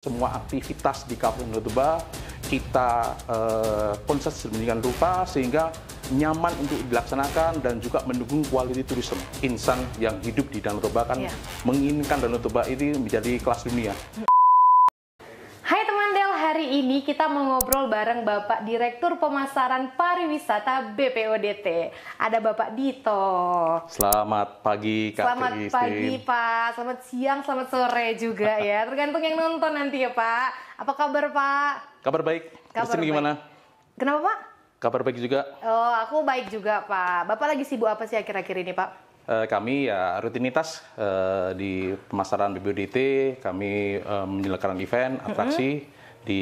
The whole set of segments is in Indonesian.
Semua aktivitas di Kabupaten Danau Toba kita konsep sedemikian rupa sehingga nyaman untuk dilaksanakan dan juga mendukung quality tourism. Insan yang hidup di Danau Toba kan menginginkan Danau Toba ini menjadi kelas dunia. Hai teman Del, hari ini kita mau ngobrol bareng Bapak Direktur Pemasaran Pariwisata BPODT. Ada Bapak Dito. Selamat pagi Kak Selamat Christine. pagi Pak, selamat siang, selamat sore juga ya. Tergantung yang nonton nanti ya Pak. Apa kabar Pak? Kabar baik. Kabar Christine gimana? Kenapa Pak? Kabar baik juga. Oh, aku baik juga Pak. Bapak lagi sibuk apa sih akhir-akhir ini Pak? Kami ya rutinitas di pemasaran BPODT, kami menyelenggarakan event, atraksi di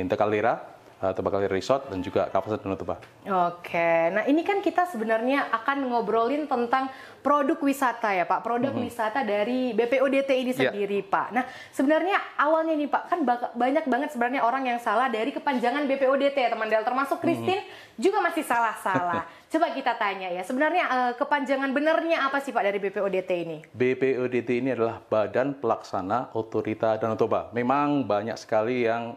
Tegalera, Tegalera Resort dan juga Kawasan Danau Toba. Oke, nah ini kan kita sebenarnya akan ngobrolin tentang produk wisata ya Pak, produk wisata dari BPODT ini sendiri Pak. Nah sebenarnya awalnya nih Pak, kan banyak banget sebenarnya orang yang salah dari kepanjangan BPODT teman Del, termasuk Christine juga masih salah-salah. Coba kita tanya ya, sebenarnya kepanjangan benernya apa sih Pak dari BPODT ini? BPODT ini adalah Badan Pelaksana Otorita Danau Toba. Memang banyak sekali yang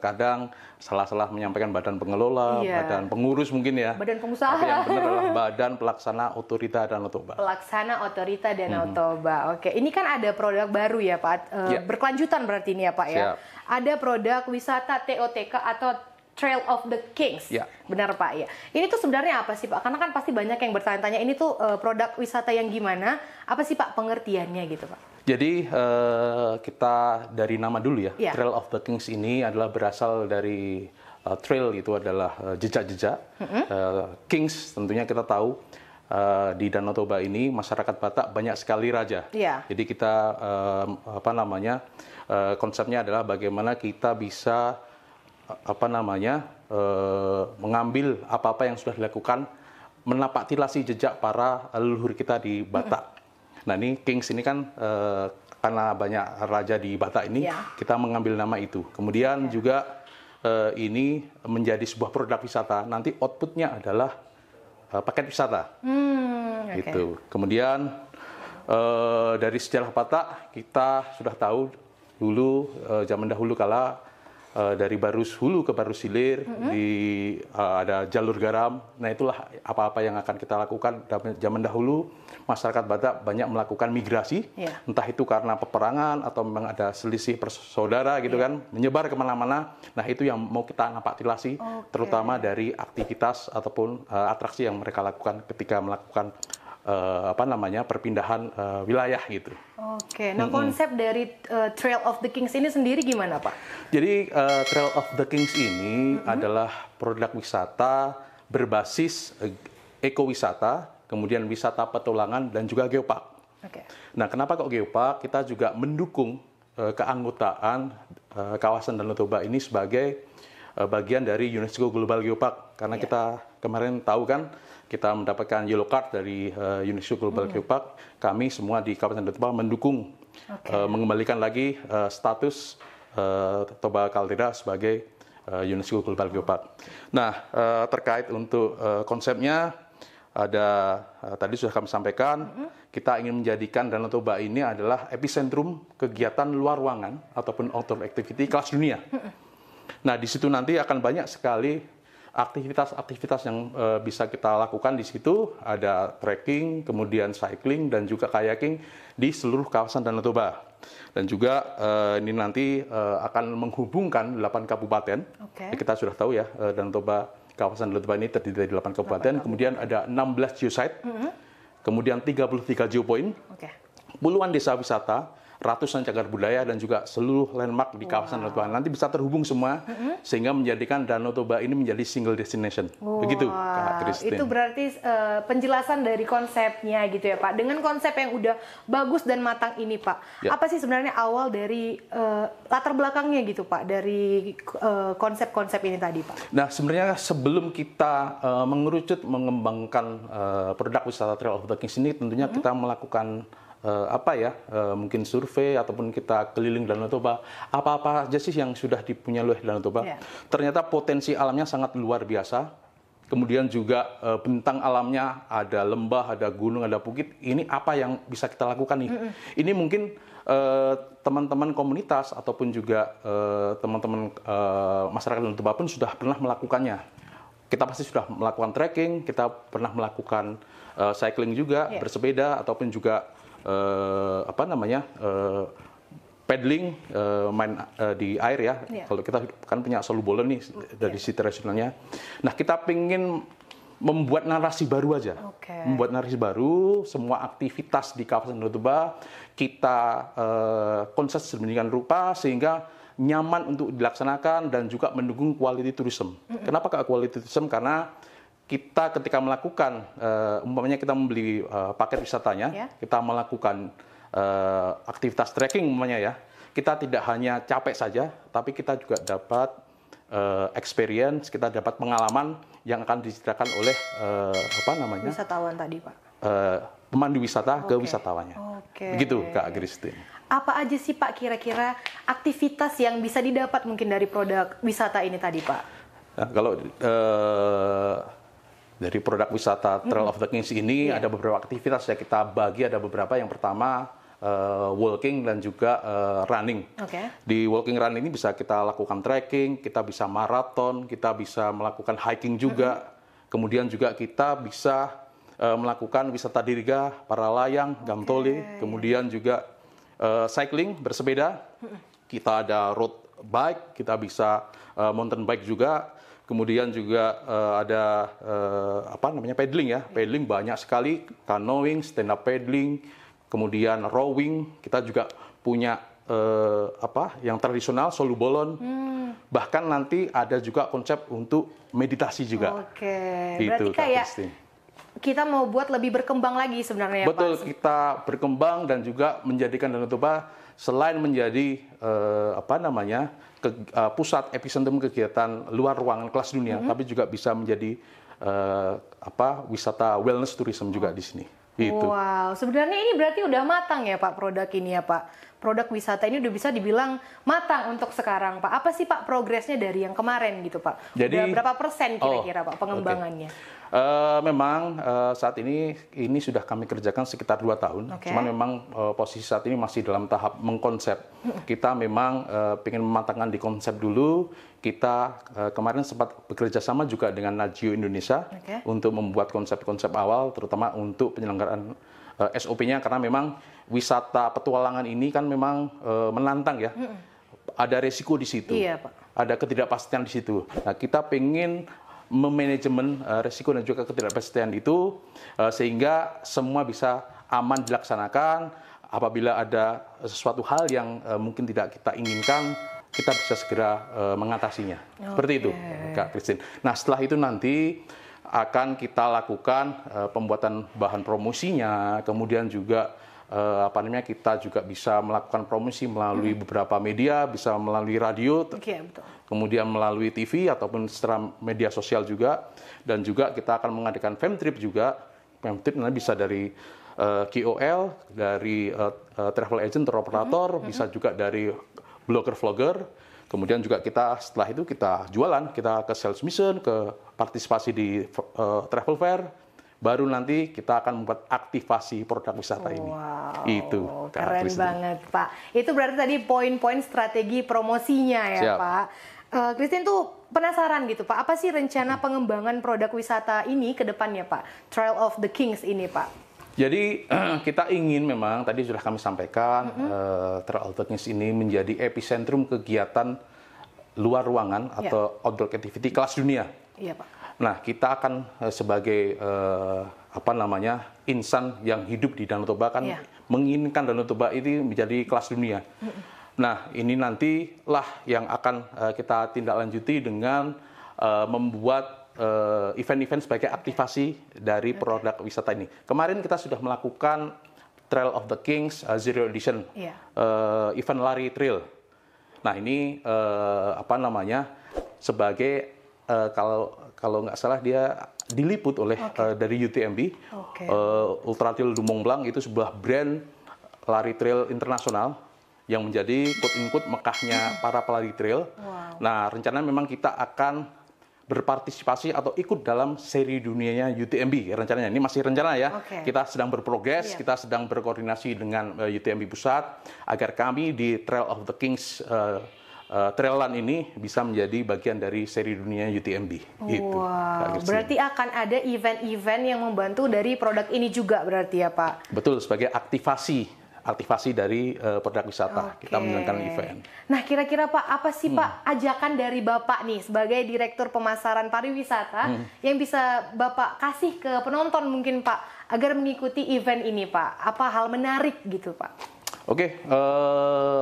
kadang salah-salah menyampaikan badan pengelola, badan pengurus mungkin ya. Badan pengusaha. Tapi yang benar adalah Badan Pelaksana Otorita Danau Toba. Pelaksana Otorita Danau Toba. Oke, ini kan ada produk baru ya Pak, berkelanjutan berarti ini ya Pak ya. Siap. Ada produk wisata TOTK atau Trail of the Kings, benar Pak ya. Ini tuh sebenarnya apa sih Pak? Karena kan pasti banyak yang bertanya-tanya ini tuh produk wisata yang gimana? Apa sih Pak pengertiannya gitu Pak? Jadi kita dari nama dulu ya. Trail of the Kings ini adalah berasal dari trail itu adalah jejak-jejak. Kings tentunya kita tahu di Danau Toba ini masyarakat Batak banyak sekali raja. Jadi kita konsepnya adalah bagaimana kita bisa mengambil apa-apa yang sudah dilakukan, menapaktilasi jejak para leluhur kita di Batak. Nah ini Kings ini kan karena banyak raja di Batak ini, kita mengambil nama itu. Kemudian juga ini menjadi sebuah produk wisata. Nanti outputnya adalah paket wisata. Gitu. Kemudian dari sejarah Batak kita sudah tahu dulu zaman dahulu kala dari Barus Hulu ke Barus Hilir ada jalur garam. Nah itulah apa-apa yang akan kita lakukan. Zaman dahulu masyarakat Batak banyak melakukan migrasi, entah itu karena peperangan atau memang ada selisih persaudara gitu kan, menyebar kemana-mana. Nah itu yang mau kita napaktilasi, terutama dari aktivitas ataupun atraksi yang mereka lakukan ketika melakukan perpindahan wilayah gitu. Oke, nah konsep dari Trail of the Kings ini sendiri gimana Pak? Jadi Trail of the Kings ini adalah produk wisata berbasis ekowisata, kemudian wisata petualangan dan juga geopark. Nah kenapa kok geopark? Kita juga mendukung keanggotaan kawasan Danau Toba ini sebagai bagian dari UNESCO Global Geopark. Karena kita kemarin tahu kan, kita mendapatkan yellow card dari UNESCO Global Geopark. Kami semua di Kabupaten Danau Toba mendukung mengembalikan lagi status Toba Caldera sebagai UNESCO Global Geopark. Nah, terkait untuk konsepnya ada tadi sudah kami sampaikan, kita ingin menjadikan Danau Toba ini adalah epicentrum kegiatan luar ruangan ataupun outdoor activity kelas dunia. Nah, di situ nanti akan banyak sekali aktivitas-aktivitas yang bisa kita lakukan di situ. Ada trekking, kemudian cycling, dan juga kayaking di seluruh kawasan Danau Toba. Dan juga ini nanti akan menghubungkan 8 kabupaten. Kita sudah tahu ya, Danau Toba, kawasan Danau Toba ini terdiri dari 8 kabupaten. Kemudian ada 16 geosite, kemudian 33 geopoint, puluhan desa wisata, ratusan cagar budaya dan juga seluruh landmark di kawasan Danau Toba. Nanti bisa terhubung semua sehingga menjadikan Danau Toba ini menjadi single destination. Begitu Kak Christine. Itu berarti penjelasan dari konsepnya gitu ya Pak. Dengan konsep yang udah bagus dan matang ini Pak. Apa sih sebenarnya awal dari latar belakangnya gitu Pak dari konsep-konsep ini tadi Pak? Nah sebenarnya sebelum kita mengerucut mengembangkan produk wisata Trail of the Kings ini, tentunya kita melakukan mungkin survei ataupun kita keliling Danau Toba, apa-apa aja sih yang sudah dipunyai oleh Danau Toba. Ternyata potensi alamnya sangat luar biasa. Kemudian juga bentang alamnya, ada lembah, ada gunung, ada bukit. Ini apa yang bisa kita lakukan nih? Ini mungkin teman-teman komunitas ataupun juga teman-teman masyarakat Danau Toba pun sudah pernah melakukannya. Kita pasti sudah melakukan trekking, kita pernah melakukan cycling juga, bersepeda ataupun juga paddling, main di air ya. Kalau kita kan punya solubolen nih dari sisi tradisionalnya. Nah, kita pengen membuat narasi baru aja. Membuat narasi baru, semua aktivitas di kawasan Danau Toba kita konsep sedemikian rupa sehingga nyaman untuk dilaksanakan dan juga mendukung quality tourism. Kenapa ke quality tourism? Karena kita ketika melakukan, umpamanya kita membeli paket wisatanya, kita melakukan aktivitas trekking umpamanya ya, kita tidak hanya capek saja, tapi kita juga dapat experience, kita dapat pengalaman yang akan diceritakan oleh wisatawan tadi, Pak. Pemandu wisata ke wisatawannya. Begitu, Kak Christine. Apa aja sih Pak kira-kira aktivitas yang bisa didapat mungkin dari produk wisata ini tadi, Pak? Nah, kalau dari produk wisata Trail of the Kings ini ada beberapa aktivitas ya kita bagi, ada beberapa. Yang pertama walking dan juga running. Di walking run ini bisa kita lakukan trekking, kita bisa maraton, kita bisa melakukan hiking juga. Kemudian juga kita bisa melakukan wisata dirga, para layang, gamtole, kemudian juga cycling, bersepeda. Kita ada road bike, kita bisa mountain bike juga. Kemudian juga ada paddling ya. Paddling banyak sekali, canoeing, stand up paddling, kemudian rowing. Kita juga punya yang tradisional, solubolon. Bahkan nanti ada juga konsep untuk meditasi juga. Berarti kayak kita mau buat lebih berkembang lagi sebenarnya. Betul, Pak. kita berkembang dan juga menjadikan Danau Toba selain menjadi pusat epicentrum kegiatan luar ruangan kelas dunia, tapi juga bisa menjadi wisata wellness tourism juga di sini. Gitu. Wow, sebenarnya ini berarti udah matang ya Pak produk ini ya Pak. Produk wisata ini udah bisa dibilang matang untuk sekarang Pak. Apa sih Pak progresnya dari yang kemarin gitu Pak? Jadi udah berapa persen kira-kira Pak pengembangannya? Memang saat ini sudah kami kerjakan sekitar 2 tahun. Cuman memang posisi saat ini masih dalam tahap mengkonsep. Kita memang ingin mematangkan di konsep dulu. Kita kemarin sempat bekerja sama juga dengan Najio Indonesia untuk membuat konsep-konsep awal, terutama untuk penyelenggaraan SOP-nya, karena memang wisata petualangan ini kan memang menantang ya. Ada resiko di situ, ada ketidakpastian di situ. Nah, kita pengen memanajemen resiko dan juga ketidakpastian itu sehingga semua bisa aman dilaksanakan. Apabila ada sesuatu hal yang mungkin tidak kita inginkan, kita bisa segera mengatasinya. Seperti itu, Kak Christine. Nah, setelah itu nanti akan kita lakukan pembuatan bahan promosinya, kemudian juga kita juga bisa melakukan promosi melalui beberapa media, bisa melalui radio, kemudian melalui TV ataupun secara media sosial juga, dan juga kita akan mengadakan Femtrip juga. Femtrip nanti bisa dari KOL, dari travel agent, tour operator, bisa juga dari blogger, vlogger. Kemudian juga kita setelah itu kita jualan, kita ke sales mission, ke partisipasi di travel fair. Baru nanti kita akan membuat aktivasi produk wisata ini. Itu keren banget Pak. Itu berarti tadi poin-poin strategi promosinya ya Pak. Christine tuh penasaran gitu Pak, apa sih rencana pengembangan produk wisata ini ke depannya Pak? Trail of the Kings ini Pak. Jadi kita ingin memang, tadi sudah kami sampaikan, Trail of the Kings ini menjadi epicentrum kegiatan luar ruangan atau outdoor activity kelas dunia. Iya Pak. Nah, kita akan sebagai insan yang hidup di Danau Toba kan menginginkan Danau Toba ini menjadi kelas dunia. Nah, ini nantilah yang akan kita tindak lanjuti dengan membuat event-event sebagai aktivasi dari produk wisata ini. Kemarin kita sudah melakukan Trail of the Kings Zero Edition, event lari trail. Nah, ini sebagai kalau nggak salah dia diliput oleh dari UTMB, Ultra Trail du Mont Blanc, itu sebuah brand lari trail internasional yang menjadi quote-unquote Mekahnya para pelari trail. Nah, rencana memang kita akan berpartisipasi atau ikut dalam seri dunianya UTMB rencananya. Ini masih rencana ya. Kita sedang berprogres, kita sedang berkoordinasi dengan UTMB pusat agar kami di Trail of the Kings Trail Run ini bisa menjadi bagian dari seri dunia UTMB. Gitu. Wow, berarti akan ada event-event yang membantu dari produk ini juga berarti ya Pak? Betul, sebagai aktivasi dari produk wisata. Kita menjalankan event. Nah, kira-kira Pak, apa sih Pak ajakan dari Bapak nih sebagai Direktur Pemasaran Pariwisata yang bisa Bapak kasih ke penonton mungkin Pak agar mengikuti event ini Pak? Apa hal menarik gitu Pak? Oke,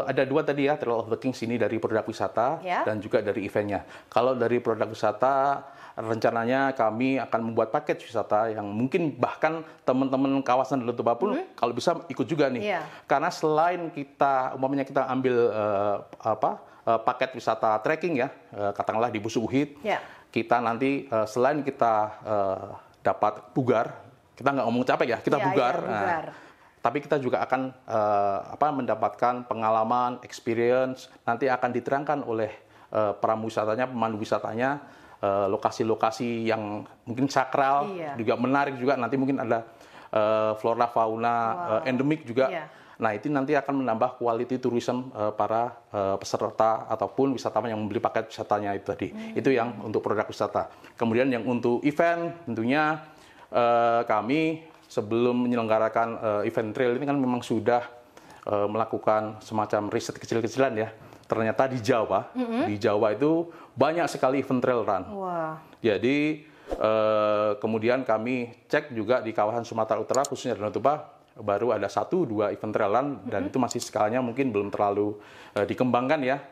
ada dua tadi ya, Trail of the Kings ini dari produk wisata dan juga dari eventnya. Kalau dari produk wisata, rencananya kami akan membuat paket wisata yang mungkin bahkan teman-teman kawasan Danau Toba pun kalau bisa ikut juga nih. Karena selain kita, umpamanya kita ambil paket wisata trekking ya, katakanlah di Busu Uhid, kita nanti selain kita dapat bugar, kita nggak ngomong capek ya, kita bugar. Tapi kita juga akan mendapatkan pengalaman, experience, nanti akan diterangkan oleh pramu wisatanya, pemandu wisatanya, lokasi-lokasi yang mungkin sakral, juga menarik juga, nanti mungkin ada flora, fauna, endemik juga. Nah, itu nanti akan menambah quality tourism para peserta ataupun wisatawan yang membeli paket wisatanya itu tadi. Itu yang untuk produk wisata. Kemudian yang untuk event, tentunya kami sebelum menyelenggarakan event trail ini kan memang sudah melakukan semacam riset kecil-kecilan ya. Ternyata di Jawa itu banyak sekali event trail run. Jadi kemudian kami cek juga di kawasan Sumatera Utara khususnya Danau Toba baru ada 1-2 event trail run dan itu masih skalanya mungkin belum terlalu dikembangkan ya.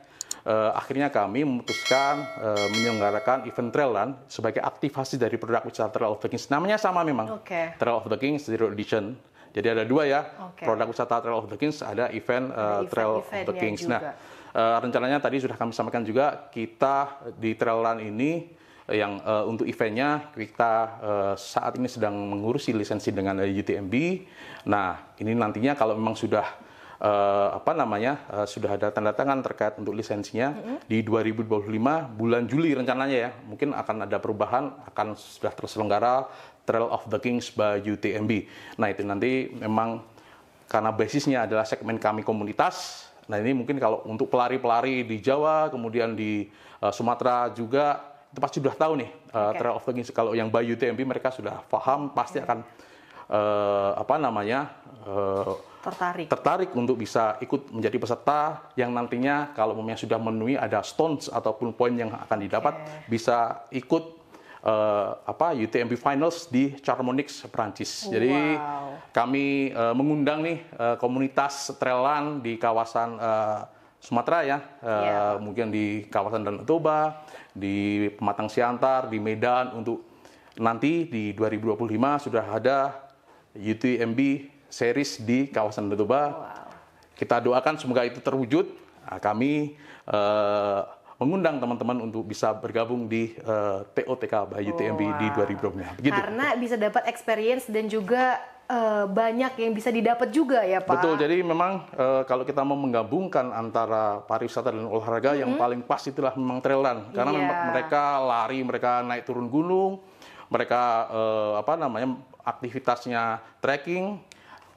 Akhirnya kami memutuskan menyelenggarakan event trail run sebagai aktivasi dari produk wisata Trail of the Kings. Namanya sama memang, Trail of the Kings Zero Edition. Jadi ada dua ya, produk wisata Trail of the Kings, ada event Trail of the Kings. Nah, rencananya tadi sudah kami sampaikan juga, kita di trail run ini yang untuk eventnya kita saat ini sedang mengurusi lisensi dengan UTMB. Nah, ini nantinya kalau memang sudah sudah ada tanda tangan terkait untuk lisensinya di 2025 bulan Juli rencananya ya, mungkin akan ada perubahan, akan sudah terselenggara Trail of the Kings by UTMB. Nah, itu nanti memang karena basisnya adalah segmen kami komunitas. Nah, ini mungkin kalau untuk pelari-pelari di Jawa, kemudian di Sumatera juga itu pasti sudah tahu nih Trail of the Kings. Kalau yang by UTMB mereka sudah paham, pasti akan tertarik untuk bisa ikut menjadi peserta yang nantinya kalau memang sudah memenuhi ada stones ataupun poin yang akan didapat bisa ikut UTMB Finals di Chamonix, Prancis. Jadi kami mengundang nih komunitas trail run di kawasan Sumatera ya, mungkin di kawasan Danau Toba, di Pematang Siantar, di Medan untuk nanti di 2025 sudah ada UTMB series di kawasan Danau Toba. Kita doakan semoga itu terwujud. Nah, kami mengundang teman-teman untuk bisa bergabung di TOTK by UTMB di 2020. Begitu. Karena bisa dapat experience dan juga banyak yang bisa didapat juga ya Pak. Betul, jadi memang kalau kita mau menggabungkan antara pariwisata dan olahraga yang paling pas itulah memang trail run. Karena mereka lari, mereka naik turun gunung, mereka aktivitasnya trekking,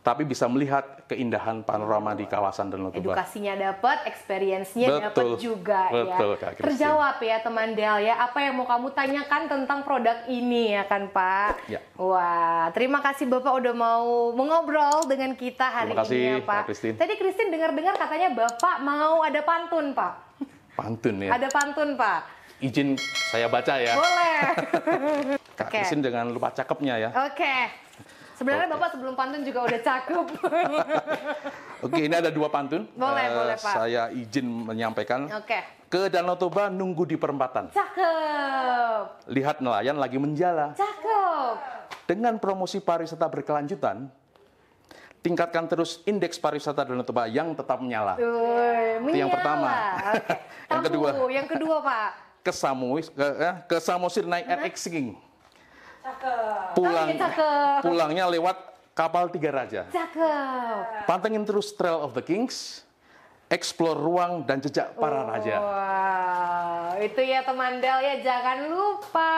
tapi bisa melihat keindahan panorama di kawasan Danau Toba. Edukasinya dapat, experience-nya dapat juga betul, ya. Terjawab ya teman Del ya, apa yang mau kamu tanyakan tentang produk ini ya kan Pak? Ya. Wah, terima kasih Bapak udah mau mengobrol dengan kita hari ini ya Pak. Christine. Tadi Christine dengar-dengar katanya Bapak mau ada pantun Pak. Pantun ya? Ada pantun Pak. Izin saya baca ya. Boleh. Kak Christine jangan lupa cakepnya ya. Oke. Sebenarnya Bapak sebelum pantun juga udah cakep. Oke, ini ada 2 pantun. Boleh Pak. Saya izin menyampaikan. Ke Danau Toba nunggu di perempatan. Cakep. Lihat nelayan lagi menjala. Cakep. Dengan promosi pariwisata berkelanjutan, tingkatkan terus indeks pariwisata Danau Toba yang tetap menyala. Itu yang pertama. Yang kedua Pak. Ke Samosir naik RX King. Pulangnya lewat kapal 3 Raja. Cakep. Pantengin terus Trail of the Kings eksplor ruang dan jejak para raja. Wow, itu ya teman Del ya, jangan lupa